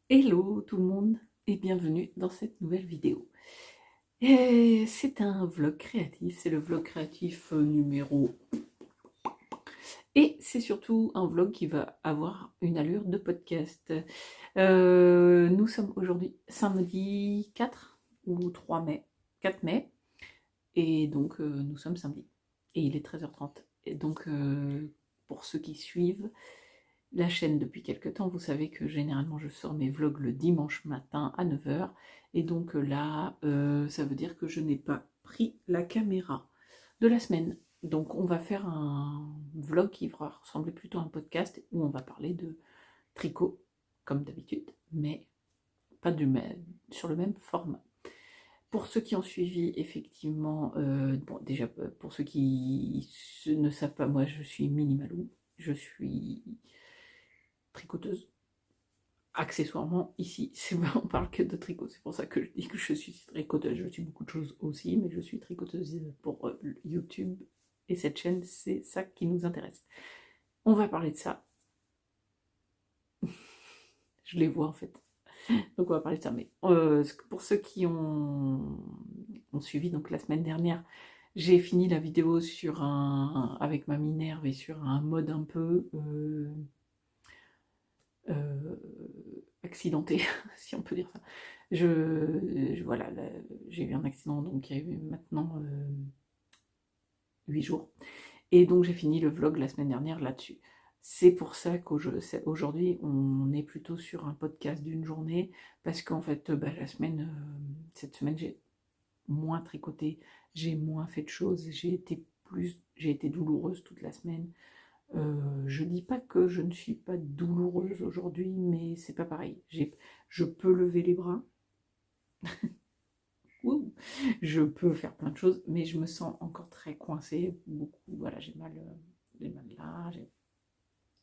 Hello tout le monde et bienvenue dans cette nouvelle vidéo. Et c'est un vlog créatif, c'est le vlog créatif numéro... Et c'est surtout un vlog qui va avoir une allure de podcast. Nous sommes aujourd'hui samedi 4 ou 3 mai, 4 mai, et donc nous sommes samedi. Et il est 13h30. Et donc pour ceux qui suivent la chaîne depuis quelques temps, vous savez que généralement je sors mes vlogs le dimanche matin à 9h, et donc là, ça veut dire que je n'ai pas pris la caméra de la semaine. Donc on va faire un vlog qui va ressembler plutôt à un podcast, où on va parler de tricot, comme d'habitude, mais pas sur le même format. Pour ceux qui ont suivi, effectivement, bon, déjà, pour ceux qui ne savent pas, moi je suis Minimalou, je suis tricoteuse. Accessoirement, ici, on parle que de tricot, c'est pour ça que je dis que je suis tricoteuse. Je suis beaucoup de choses aussi, mais je suis tricoteuse pour YouTube, et cette chaîne, c'est ça qui nous intéresse. On va parler de ça. Je les vois en fait. Donc on va parler de ça. Mais pour ceux qui ont suivi, donc la semaine dernière, j'ai fini la vidéo sur avec ma Minerve et sur un mode un peu accidenté, si on peut dire ça. Voilà, j'ai eu un accident, donc il y a eu maintenant 8 jours. Et donc j'ai fini le vlog la semaine dernière là-dessus. C'est pour ça qu'aujourd'hui on est plutôt sur un podcast d'une journée, parce qu'en fait cette semaine j'ai moins tricoté, j'ai moins fait de choses, j'ai été douloureuse toute la semaine. Je dis pas que je ne suis pas douloureuse aujourd'hui, mais c'est pas pareil. Je peux lever les bras, je peux faire plein de choses, mais je me sens encore très coincée, beaucoup. Voilà, j'ai mal là,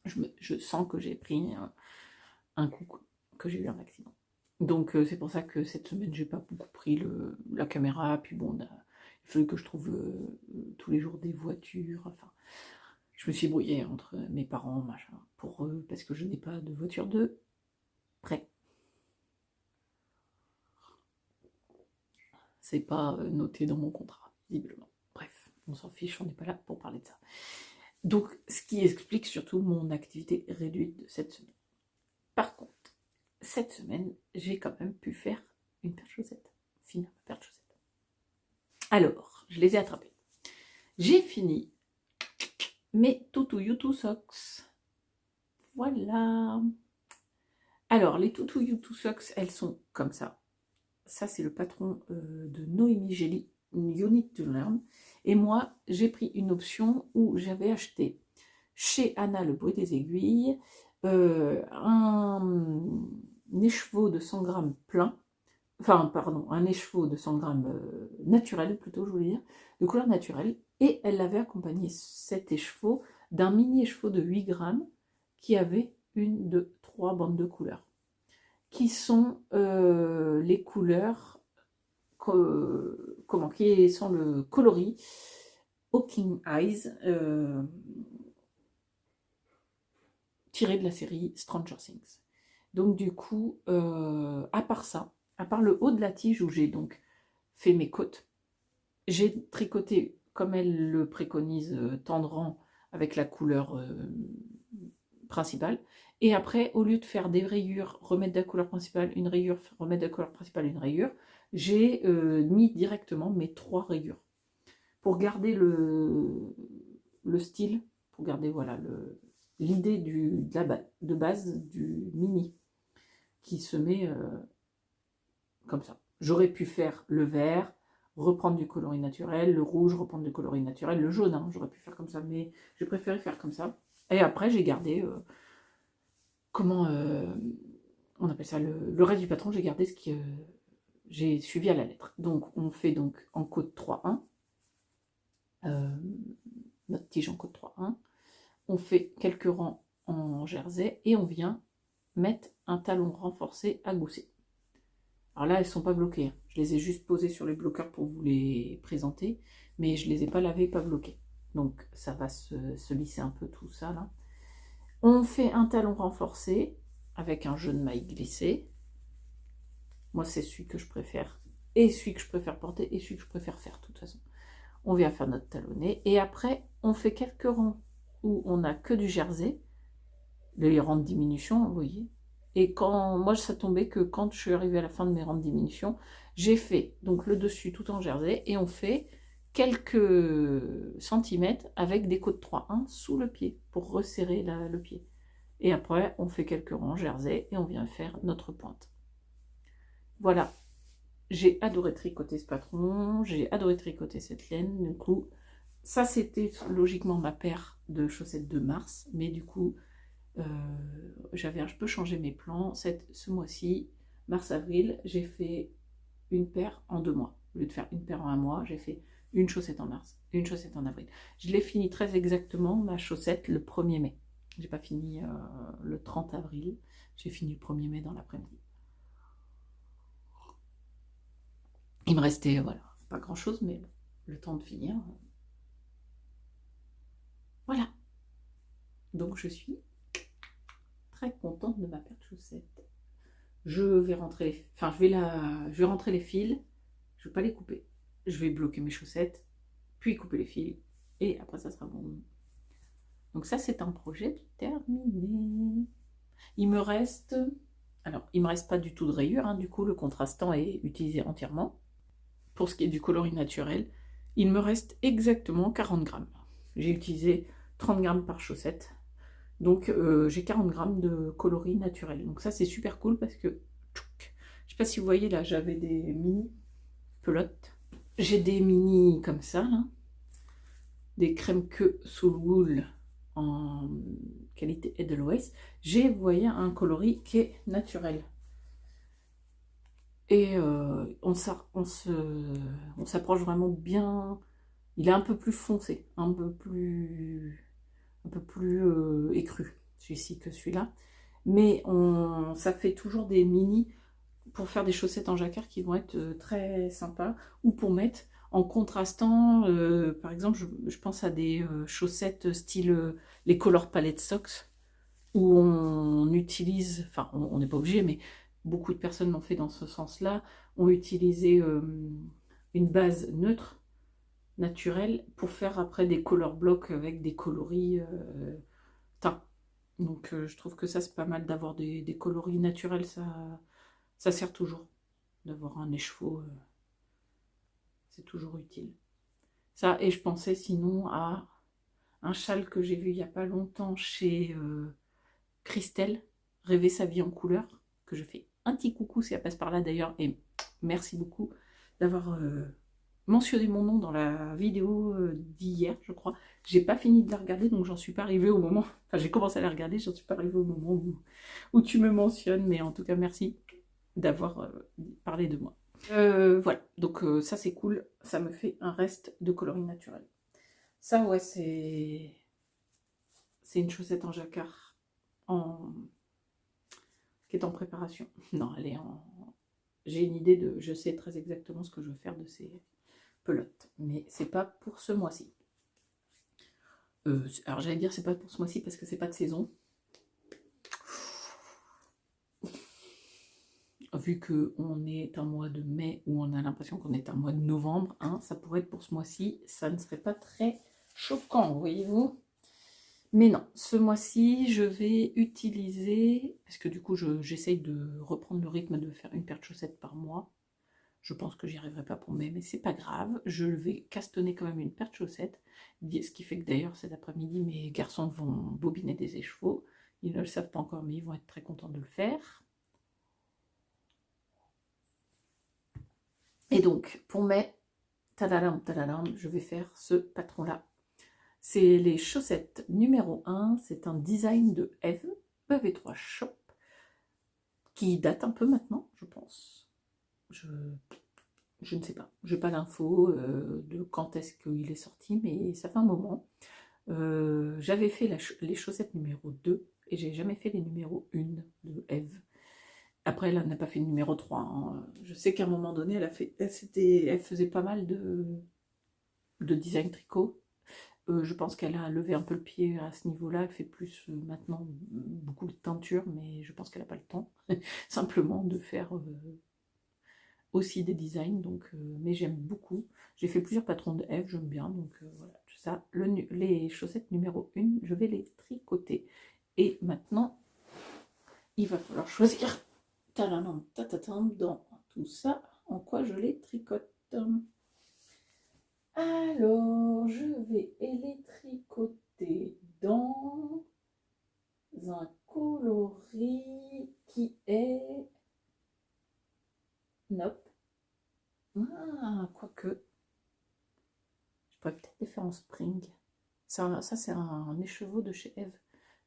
je sens que j'ai pris un coup, que j'ai eu un accident. Donc c'est pour ça que cette semaine j'ai pas beaucoup pris la caméra. Puis bon, il fallait que je trouve tous les jours des voitures. Enfin, je me suis brouillée entre mes parents, machin, pour eux, parce que je n'ai pas de voiture de prêt. C'est pas noté dans mon contrat, visiblement. Bref, on s'en fiche, on n'est pas là pour parler de ça. Donc, ce qui explique surtout mon activité réduite de cette semaine. Par contre, cette semaine, j'ai quand même pu faire une paire de chaussettes. Finir ma paire de chaussettes. Alors, je les ai attrapées. J'ai fini mes Tutu Yutu Socks. Voilà. Alors, les Tutu Yutu Socks, elles sont comme ça. Ça, c'est le patron de Noémie Gély, Unit to Learn. Et moi, j'ai pris une option où j'avais acheté chez Anna Le Bruit des Aiguilles un écheveau de 100 grammes plein, enfin, pardon, un écheveau de 100 grammes naturel, plutôt, je voulais dire, de couleur naturelle. Et elle avait accompagné cet écheveau d'un mini écheveau de 8 grammes qui avait une de 3 bandes de couleurs, qui sont les couleurs, qui sont le coloris Hawking Eyes, tiré de la série Stranger Things. Donc du coup, à part ça, à part le haut de la tige où j'ai donc fait mes côtes, j'ai tricoté comme elle le préconise, tendrant, avec la couleur principale. Et après, au lieu de faire des rayures, remettre de la couleur principale, une rayure, remettre de la couleur principale, une rayure, j'ai mis directement mes 3 rayures. Pour garder le style, pour garder voilà, l'idée de base du mini, qui se met comme ça. J'aurais pu faire le vert, reprendre du coloris naturel, le rouge, reprendre du coloris naturel, le jaune, hein, j'aurais pu faire comme ça, mais j'ai préféré faire comme ça. Et après, j'ai gardé, on appelle ça, le reste du patron, j'ai gardé ce que j'ai suivi à la lettre. Donc, on fait donc en côte 3-1, notre tige en côte 3-1, on fait quelques rangs en jersey, et on vient mettre un talon renforcé à gousset. Alors là, elles ne sont pas bloquées. Je les ai juste posées sur les bloqueurs pour vous les présenter, mais je ne les ai pas lavées, pas bloquées. Donc ça va se lisser un peu tout ça là. On fait un talon renforcé avec un jeu de maille glissé. Moi, c'est celui que je préfère. Et celui que je préfère porter et celui que je préfère faire, de toute façon. On vient faire notre talonnet. Et après, on fait quelques rangs où on n'a que du jersey. Les rangs de diminution, vous voyez. Et quand moi, ça tombait que quand je suis arrivée à la fin de mes rangs de diminution, j'ai fait donc le dessus tout en jersey et on fait quelques centimètres avec des côtes 3-1 sous le pied pour resserrer le pied. Et après, on fait quelques rangs jersey et on vient faire notre pointe. Voilà. J'ai adoré tricoter ce patron, j'ai adoré tricoter cette laine. Du coup, ça c'était logiquement ma paire de chaussettes de mars, mais du coup, j'avais un peu changé mes plans. Ce mois-ci, mars-avril, j'ai fait une paire en 2 mois. Au lieu de faire une paire en 1 mois, j'ai fait une chaussette en mars, une chaussette en avril. Je l'ai fini très exactement, ma chaussette, le 1er mai. J'ai pas fini le 30 avril, j'ai fini le 1er mai dans l'après-midi. Il me restait, voilà, pas grand-chose, mais le temps de finir. Voilà. Donc je suis très contente de ma paire de chaussettes. Je vais rentrer, je vais rentrer les fils. Je vais pas les couper. Je vais bloquer mes chaussettes, puis couper les fils, et après ça sera bon. Donc ça c'est un projet terminé. Il me reste, alors il me reste pas du tout de rayures, hein, du coup le contrastant est utilisé entièrement. Pour ce qui est du coloris naturel, il me reste exactement 40 grammes. J'ai utilisé 30 grammes par chaussette. Donc j'ai 40 grammes de coloris naturel. Donc ça c'est super cool parce que, je sais pas si vous voyez là, j'avais des mini pelotes. J'ai des mini comme ça, là. Des crèmes queue soul wool en qualité Edelweiss. J'ai, vous voyez, un coloris qui est naturel. Et on s'approche vraiment bien. Il est un peu plus foncé, un peu plus écru, celui-ci que celui-là. Mais ça fait toujours des mini pour faire des chaussettes en jacquard qui vont être très sympas. Ou pour mettre en contrastant, par exemple, je pense à des chaussettes style les Color Palette Socks, où on utilise, enfin on n'est pas obligé, mais beaucoup de personnes l'ont fait dans ce sens-là, ont utilisé une base neutre, naturelle, pour faire après des color blocks avec des coloris teints. Donc je trouve que ça c'est pas mal d'avoir des coloris naturels, ça sert toujours. D'avoir un écheveau, c'est toujours utile. Ça, et je pensais sinon à un châle que j'ai vu il n'y a pas longtemps chez Christelle, Rêver sa vie en couleur, que je fais un petit coucou si elle passe par là d'ailleurs, et merci beaucoup d'avoir mentionné mon nom dans la vidéo d'hier, je crois. J'ai pas fini de la regarder, donc j'en suis pas arrivée au moment, enfin j'ai commencé à la regarder, j'en suis pas arrivée au moment où tu me mentionnes, mais en tout cas merci d'avoir parlé de moi. Voilà, donc ça c'est cool, ça me fait un reste de coloris naturel. Ça ouais, c'est une chaussette en jacquard qui est en préparation. Non, elle est en... J'ai une idée de... Je sais très exactement ce que je veux faire de ces pelotes, mais c'est pas pour ce mois-ci. Alors j'allais dire c'est pas pour ce mois-ci parce que c'est pas de saison. Vu qu'on est un mois de mai où on a l'impression qu'on est un mois de novembre, hein, ça pourrait être pour ce mois-ci, ça ne serait pas très choquant, voyez-vous. Mais non, ce mois-ci, je vais utiliser, parce que du coup, j'essaye de reprendre le rythme de faire une paire de chaussettes par mois. Je pense que j'y arriverai pas pour mai, mais c'est pas grave. Je vais castonner quand même une paire de chaussettes, ce qui fait que d'ailleurs, cet après-midi, mes garçons vont bobiner des écheveaux. Ils ne le savent pas encore, mais ils vont être très contents de le faire. Et donc, pour mai, tadadam, je vais faire ce patron-là. C'est les chaussettes numéro 1, c'est un design de Eve, EV3 Shop, qui date un peu maintenant, je pense. Je ne sais pas, je n'ai pas l'info de quand est-ce qu'il est sorti, mais ça fait un moment. J'avais fait les chaussettes numéro 2, et j'ai jamais fait les numéro 1 de Eve. Après, elle n'a pas fait le numéro 3. Hein. Je sais qu'à un moment donné, elle faisait pas mal de design tricot. Je pense qu'elle a levé un peu le pied à ce niveau-là. Elle fait plus maintenant beaucoup de teinture, mais je pense qu'elle n'a pas le temps simplement de faire aussi des designs, donc, mais j'aime beaucoup. J'ai fait plusieurs patrons de Eve, j'aime bien, donc voilà, tout ça. Les chaussettes numéro 1, je vais les tricoter. Et maintenant, il va falloir choisir dans tout ça, en quoi je les tricote. Alors, je vais les tricoter dans un coloris qui est... Nope. Ah, quoique. Je pourrais peut-être les faire en spring. Ça c'est un écheveau de chez Eve.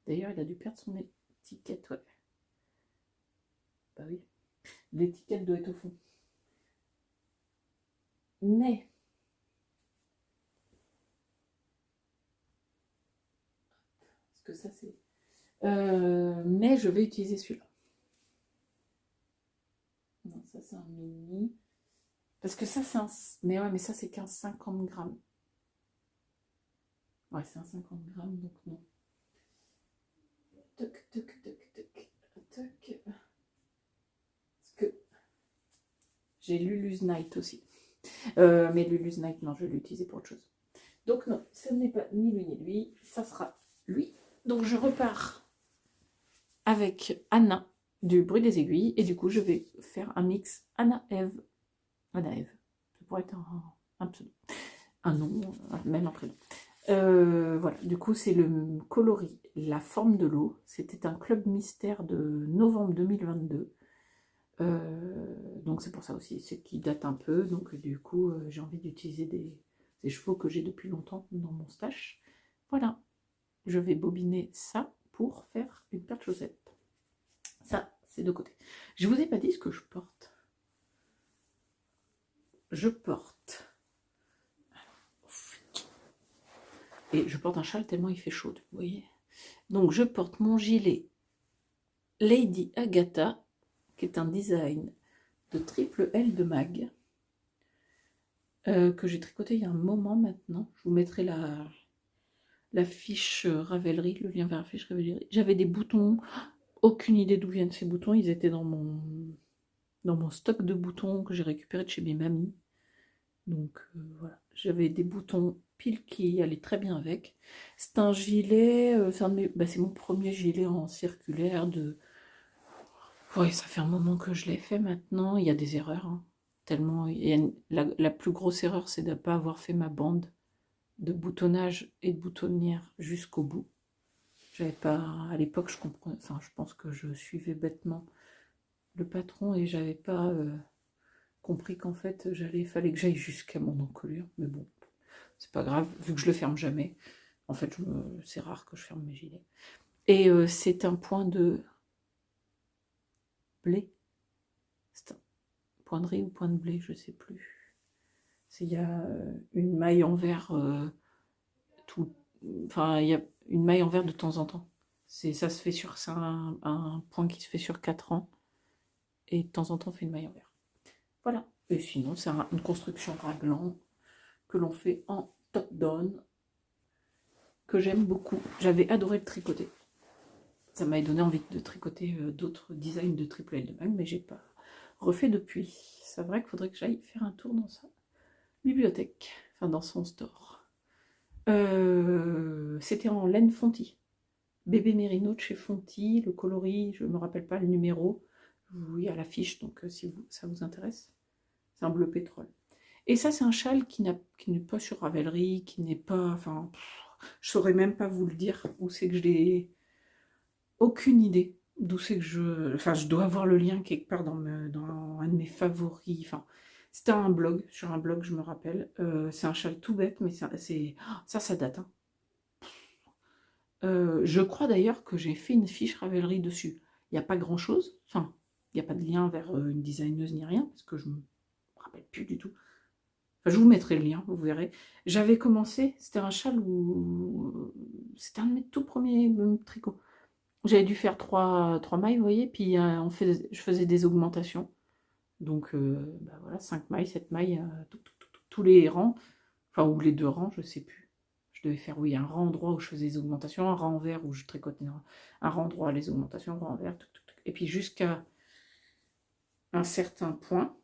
D'ailleurs, il a dû perdre son étiquette, ouais. Bah oui. L'étiquette doit être au fond. Mais... Parce que ça, c'est... mais je vais utiliser celui-là. Non, ça, c'est un mini. Parce que ça, c'est un... Mais ouais, mais ça, c'est qu'un 50 grammes. Ouais, c'est un 50 grammes, donc non. Toc, toc, toc, toc, toc. Parce que j'ai Lulu's Night aussi. Mais Lulu's Night, non, je vais l'utiliser pour autre chose. Donc non, ce n'est pas ni lui ni lui, ça sera lui. Donc je repars avec Anna du bruit des aiguilles. Et du coup, je vais faire un mix Anna-Eve. Anna-Eve. Ça pourrait être un pseudo. Un nom, même un prénom. Voilà, du coup, c'est le coloris La Forme de l'eau. C'était un club mystère de novembre 2022. Donc c'est pour ça aussi, c'est qui date un peu. Donc du coup, j'ai envie d'utiliser des chevaux que j'ai depuis longtemps dans mon stash. Voilà, je vais bobiner ça pour faire une paire de chaussettes. Ça, c'est de côté. Je vous ai pas dit ce que je porte. Je porte... Et je porte un châle tellement il fait chaud, vous voyez. Donc je porte mon gilet Lady Agatha, qui est un design de triple L de mag, que j'ai tricoté il y a un moment maintenant. Je vous mettrai la fiche Ravelry, le lien vers la fiche Ravelry. J'avais des boutons, aucune idée d'où viennent ces boutons, ils étaient dans mon stock de boutons que j'ai récupéré de chez mes mamies. Donc voilà, j'avais des boutons pile qui allaient très bien avec. C'est un gilet, c'est mon premier gilet en circulaire de... Oui, ça fait un moment que je l'ai fait maintenant, il y a des erreurs, hein. Tellement, la plus grosse erreur, c'est de ne pas avoir fait ma bande de boutonnage et de boutonnière jusqu'au bout. J'avais pas, à l'époque, je comprenais, enfin, je pense que je suivais bêtement le patron et j'avais pas compris qu'en fait, fallait que j'aille jusqu'à mon encolure. Mais bon, c'est pas grave, vu que je le ferme jamais. En fait, c'est rare que je ferme mes gilets. Et c'est un point de blé. C'est un point de riz ou point de blé, je sais plus. Il y a une maille en verre enfin, il y a une maille en verre de temps en temps. Ça se fait sur... C'est un point qui se fait sur 4 ans. Et de temps en temps, on fait une maille en verre. Voilà. Et sinon, c'est une construction raglan que l'on fait en top-down, que j'aime beaucoup. J'avais adoré le tricoter. Ça m'avait donné envie de tricoter d'autres designs de triple L de même, mais j'ai pas refait depuis. C'est vrai qu'il faudrait que j'aille faire un tour dans sa bibliothèque, enfin dans son store. C'était en laine Fonty. Bébé Mérino de chez Fonty, le coloris, je ne me rappelle pas le numéro. Oui, à l'affiche, donc si ça vous intéresse. C'est un bleu pétrole. Et ça, c'est un châle qui n'est pas sur Ravelry, qui n'est pas... Enfin, je saurais même pas vous le dire où c'est que je l'ai... Aucune idée d'où c'est que je... Enfin, je dois avoir le lien quelque part dans un de mes favoris. Enfin, c'était sur un blog, je me rappelle. C'est un châle tout bête, mais ça date. Hein. Je crois d'ailleurs que j'ai fait une fiche Ravelry dessus. Il n'y a pas grand-chose. Enfin, il n'y a pas de lien vers une designeuse ni rien, parce que je me rappelle plus du tout. Enfin, je vous mettrai le lien, vous verrez. J'avais commencé, c'était un châle où... C'était un de mes tout premiers tricots. J'avais dû faire 3 mailles, vous voyez, puis je faisais des augmentations. Donc, voilà, 5 mailles, 7 mailles, tous les rangs, enfin, ou les 2 rangs, je sais plus. Je devais faire, oui, un rang droit où je faisais des augmentations, un rang envers où je tricotais un rang droit, les augmentations, un rang envers, et puis jusqu'à un certain point,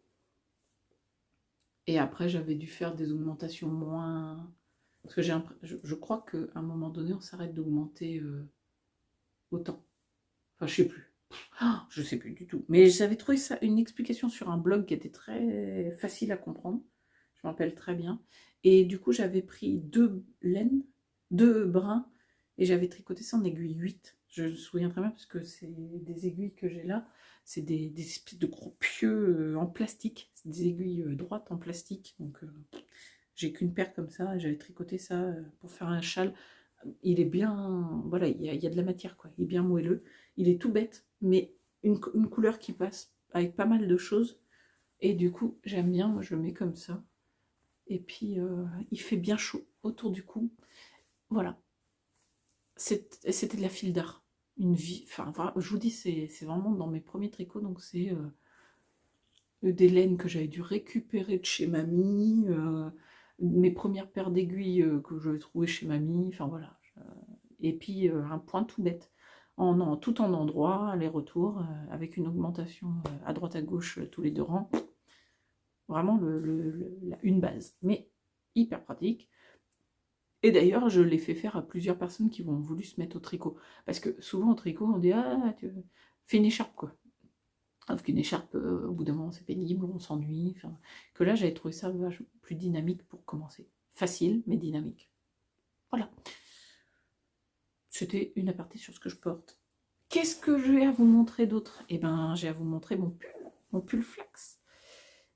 Et après, j'avais dû faire des augmentations moins... Parce que je crois qu'à un moment donné, on s'arrête d'augmenter autant. Enfin, je sais plus. Ah, je sais plus du tout. Mais j'avais trouvé ça, une explication sur un blog qui était très facile à comprendre. Je me rappelle très bien. Et du coup, j'avais pris 2 laines, 2 brins, et j'avais tricoté ça en aiguille 8. Je me souviens très bien parce que c'est des aiguilles que j'ai là. C'est des espèces de gros pieux en plastique. C'est des aiguilles droites en plastique. Donc, j'ai qu'une paire comme ça. J'avais tricoté ça pour faire un châle. Il est bien... Voilà, il y a de la matière, quoi. Il est bien moelleux. Il est tout bête, mais une couleur qui passe avec pas mal de choses. Et du coup, j'aime bien. Moi, je le mets comme ça. Et puis, il fait bien chaud autour du cou. Voilà. C'était de la file d'art. Une vie... Enfin, je vous dis, c'est vraiment dans mes premiers tricots. Donc, c'est des laines que j'avais dû récupérer de chez mamie. Mes premières paires d'aiguilles que j'avais trouvées chez mamie. Enfin, voilà. Et puis un point tout bête, tout en endroit, aller-retour, avec une augmentation à droite à gauche tous les 2 rangs. Vraiment une base, mais hyper pratique. Et d'ailleurs, je l'ai fait faire à plusieurs personnes qui ont voulu se mettre au tricot. Parce que souvent au tricot, on dit « Ah, tu fais une écharpe, quoi ». Sauf qu'une écharpe, au bout d'un moment, c'est pénible, on s'ennuie. Enfin, que là, j'avais trouvé ça vachement plus dynamique pour commencer. Facile, mais dynamique. Voilà. C'était une aparté sur ce que je porte. Qu'est-ce que j'ai à vous montrer d'autre? Eh ben, j'ai à vous montrer mon pull flax.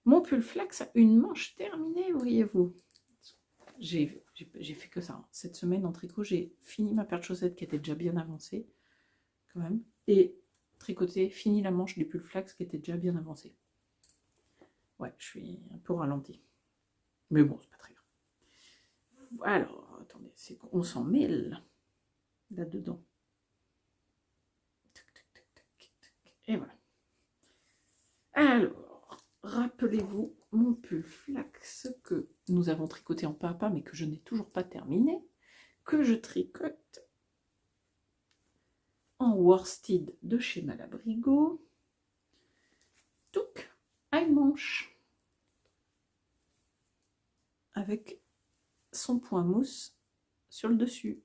Mon pull flax a une manche terminée, voyez-vous. J'ai fait que ça. Hein. Cette semaine en tricot, j'ai fini ma paire de chaussettes qui était déjà bien avancée, quand même, et tricoté, fini la manche du pull flax qui était déjà bien avancée. Ouais, je suis un peu ralenti. Mais bon, c'est pas très grave. Alors, attendez, c'est qu'on s'en mêle là-dedans. Et voilà. Alors, rappelez-vous mon pull flax que nous avons tricoté en pas à pas, mais que je n'ai toujours pas terminé, que je tricote en worsted de chez Malabrigo. Touc, à une manche, avec son point mousse sur le dessus.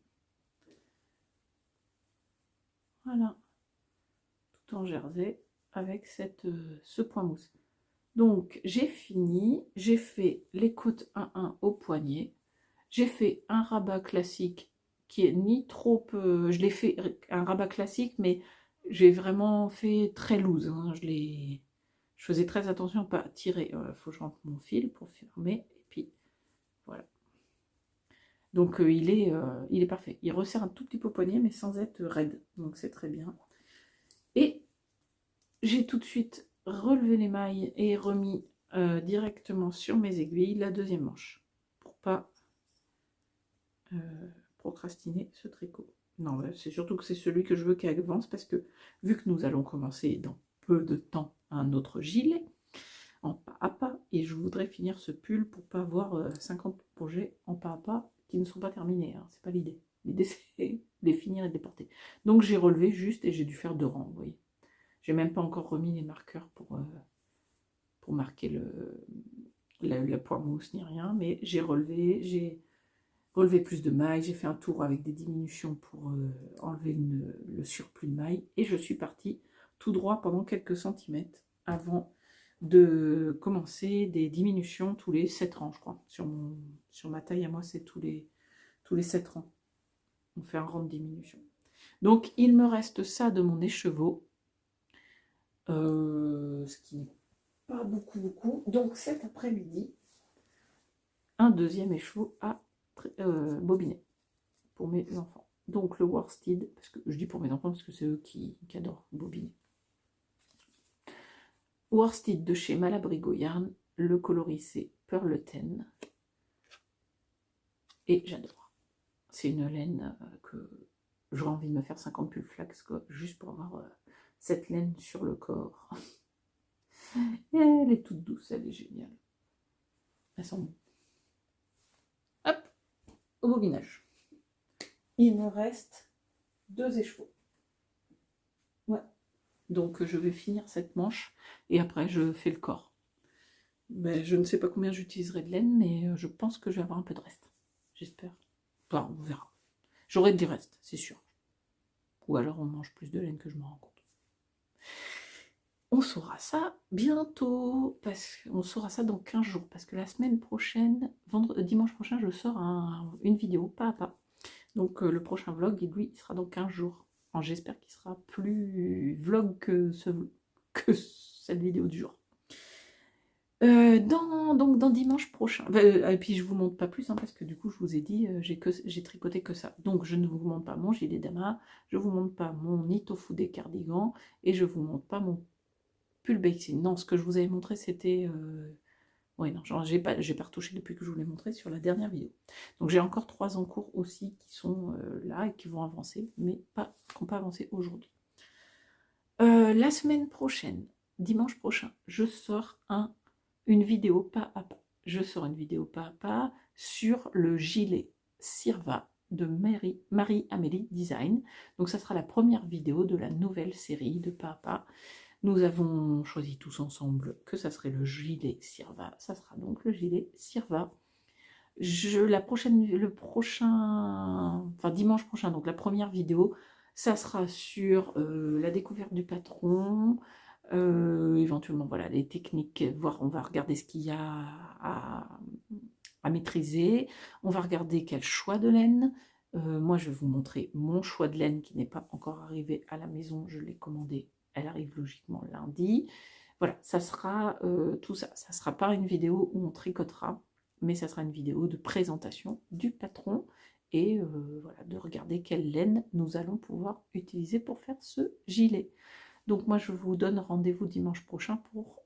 Voilà, tout en jersey avec ce point mousse. Donc j'ai fini, j'ai fait les côtes 1-1 au poignet, j'ai fait un rabat classique qui est ni trop... je l'ai fait un rabat classique, mais j'ai vraiment fait très loose. Hein, je faisais très attention à ne pas tirer. Il faut que je rentre mon fil pour fermer, et puis voilà. Donc il est parfait. Il resserre un tout petit peu au poignet, mais sans être raide. Donc c'est très bien. Et j'ai tout de suite relevé les mailles et remis directement sur mes aiguilles la deuxième manche. Pour pas procrastiner ce tricot. Non, c'est surtout que c'est celui que je veux qui avance, parce que vu que nous allons commencer dans peu de temps un autre gilet, en pas à pas, et je voudrais finir ce pull pour pas avoir 50 projets en pas à pas qui ne sont pas terminés, hein. C'est pas l'idée. L'idée c'est de les finir et de les porter. Donc j'ai relevé juste et j'ai dû faire 2 rangs, vous voyez. J'ai même pas encore remis les marqueurs pour marquer le point mousse ni rien, mais j'ai relevé plus de mailles, j'ai fait un tour avec des diminutions pour enlever le surplus de mailles, et je suis partie tout droit pendant quelques centimètres avant de commencer des diminutions tous les 7 rangs, je crois. Sur ma taille à moi, c'est tous les 7 rangs. On fait un rang de diminution. Donc, il me reste ça de mon écheveau, ce qui n'est pas beaucoup. Donc, cet après-midi, un deuxième écheveau à bobiner pour mes enfants. Donc, le worsted, parce que je dis pour mes enfants parce que c'est eux qui adorent bobiner. Worsted de chez Malabrigo Yarn, le coloris c'est Pearlten, et j'adore. C'est une laine que j'aurais envie de me faire 50 pulls flax, quoi, juste pour avoir cette laine sur le corps. Et elle est toute douce, elle est géniale. Elle sent bon. Hop, au bobinage. Il me reste 2 écheveaux. Ouais. Donc je vais finir cette manche et après je fais le corps. Ben, je ne sais pas combien j'utiliserai de laine, mais je pense que je vais avoir un peu de reste. J'espère. Enfin, on verra. J'aurai du reste, c'est sûr. Ou alors on mange plus de laine que je me rends compte. On saura ça bientôt, on saura ça dans 15 jours, parce que la semaine prochaine, dimanche prochain, je sors une vidéo pas à pas. Donc le prochain vlog, lui, il sera dans 15 jours. J'espère qu'il sera plus vlog que cette vidéo du jour. Donc dans dimanche prochain, et puis je vous montre pas plus, hein, parce que du coup je vous ai dit, j'ai tricoté que ça. Donc je ne vous montre pas mon gilet dama, je vous montre pas mon Itofude cardigan, et je vous montre pas mon pull Bexine. Non, ce que je vous avais montré c'était... Oui, non, j'ai pas retouché depuis que je vous l'ai montré sur la dernière vidéo. Donc j'ai encore 3 en cours aussi qui sont là et qui vont avancer, mais qui n'ont pas avancé aujourd'hui. La semaine prochaine, dimanche prochain, je sors une vidéo pas à pas. Je sors une vidéo pas à pas sur le gilet Sirva de Marie-Amélie Design. Donc ça sera la première vidéo de la nouvelle série de pas à pas. Nous avons choisi tous ensemble que ça serait le gilet Sirva. Ça sera donc le gilet Sirva. Dimanche prochain, donc la première vidéo, ça sera sur la découverte du patron, éventuellement voilà les techniques, on va regarder ce qu'il y a à maîtriser, on va regarder quel choix de laine. Moi je vais vous montrer mon choix de laine qui n'est pas encore arrivé à la maison, je l'ai commandé, elle arrive logiquement lundi. Voilà, ça sera tout ça. Ça ne sera pas une vidéo où on tricotera, mais ça sera une vidéo de présentation du patron et voilà, de regarder quelle laine nous allons pouvoir utiliser pour faire ce gilet. Donc moi je vous donne rendez-vous dimanche prochain pour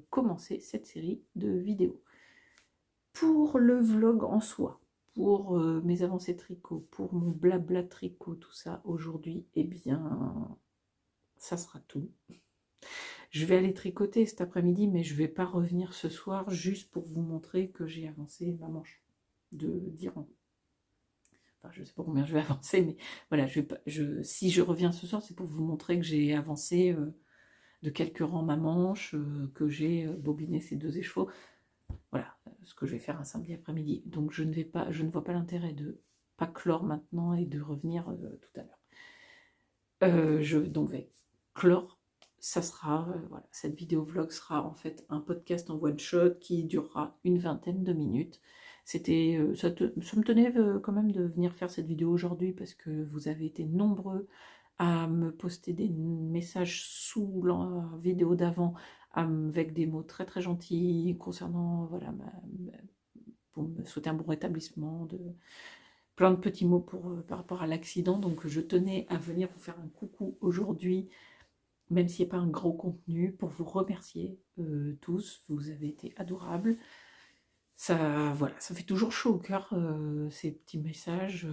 commencer cette série de vidéos. Pour le vlog en soi, pour mes avancées tricot, pour mon blabla tricot, tout ça, aujourd'hui, eh bien, ça sera tout. Je vais aller tricoter cet après-midi, mais je ne vais pas revenir ce soir juste pour vous montrer que j'ai avancé ma manche d'Iran. Enfin, je ne sais pas combien je vais avancer, mais voilà, si je reviens ce soir, c'est pour vous montrer que j'ai avancé de quelques rangs ma manche, que j'ai bobiné ces 2 écheveaux. Voilà, ce que je vais faire un samedi après-midi. Donc je ne vois pas l'intérêt de pas clore maintenant et de revenir tout à l'heure. Je vais clore. Ça sera, voilà, cette vidéo vlog sera en fait un podcast en one shot qui durera une vingtaine de minutes. Ça me tenait quand même de venir faire cette vidéo aujourd'hui parce que vous avez été nombreux à me poster des messages sous la vidéo d'avant avec des mots très très gentils concernant, voilà, pour me souhaiter un bon rétablissement, plein de petits mots par rapport à l'accident. Donc je tenais à venir vous faire un coucou aujourd'hui, même s'il n'y a pas un gros contenu, pour vous remercier tous, vous avez été adorables. Ça, voilà, ça fait toujours chaud au cœur, ces petits messages.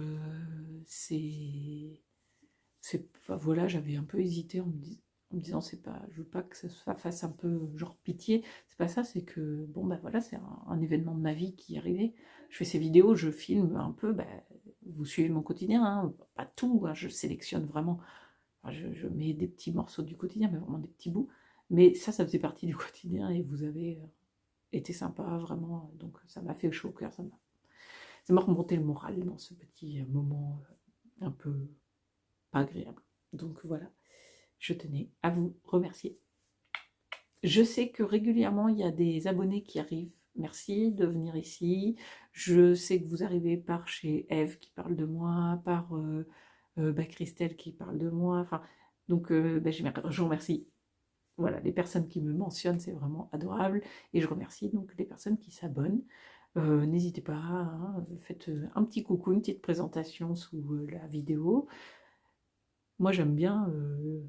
Enfin, voilà, j'avais un peu hésité en me disant, c'est pas, je veux pas que ça fasse un peu genre pitié. C'est pas ça, c'est que, bon, bah voilà, c'est un événement de ma vie qui est arrivé. Je fais ces vidéos, je filme un peu, bah, vous suivez mon quotidien, hein, pas tout, hein, je sélectionne vraiment. Enfin, je mets des petits morceaux du quotidien, mais vraiment des petits bouts. Mais ça faisait partie du quotidien et vous avez été sympa, vraiment. Donc ça m'a fait chaud au cœur, ça m'a remonté le moral dans ce petit moment un peu pas agréable. Donc voilà, je tenais à vous remercier. Je sais que régulièrement, il y a des abonnés qui arrivent. Merci de venir ici. Je sais que vous arrivez par chez Eve qui parle de moi, par Christelle qui parle de moi. Enfin, donc, je vous remercie. Voilà, les personnes qui me mentionnent, c'est vraiment adorable. Et je remercie donc les personnes qui s'abonnent. N'hésitez pas, hein, faites un petit coucou, une petite présentation sous la vidéo. Moi, j'aime bien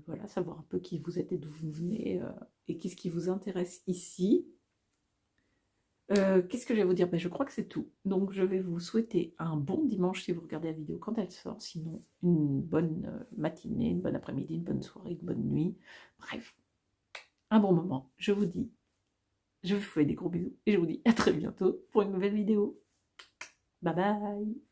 voilà, savoir un peu qui vous êtes et d'où vous venez et qu'est-ce qui vous intéresse ici. Qu'est-ce que je vais vous dire? Je crois que c'est tout. Donc, je vais vous souhaiter un bon dimanche si vous regardez la vidéo quand elle sort. Sinon, une bonne matinée, une bonne après-midi, une bonne soirée, une bonne nuit. Bref, un bon moment. Je vous fais des gros bisous et je vous dis à très bientôt pour une nouvelle vidéo. Bye bye!